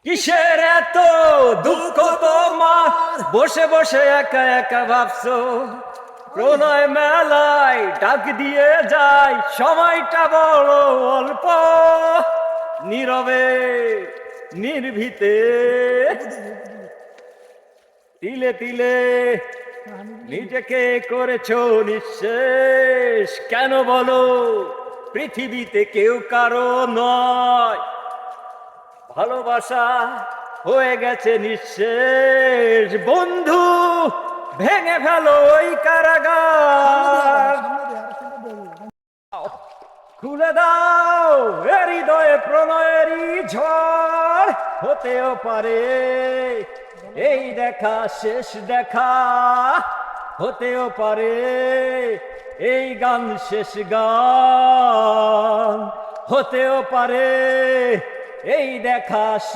কিসের এত দুঃখ তোমার, বসে বসে একা একা ভাবছো? প্রণয় মেলায় ডাক দিয়ে যায়, সময়টা বড় অল্প। নীরবে নির্ভীতে তিলে তিলে নিজেকে করেছো নিঃশেষ। কেন বলো? পৃথিবীতে কেউ কারো নয়, ভালোবাসা হয়ে গেছে নিঃশেষ। বন্ধু, ভেঙে ফেলো ওই কারাগার, খুলে দাও এ হৃদয়ে প্রণয়েরই ঝড়। হতেও পারে এই দেখা শেষ দেখা, হতেও পারে এই গান শেষ গান, হতেও পারে এই দেখা শেষ।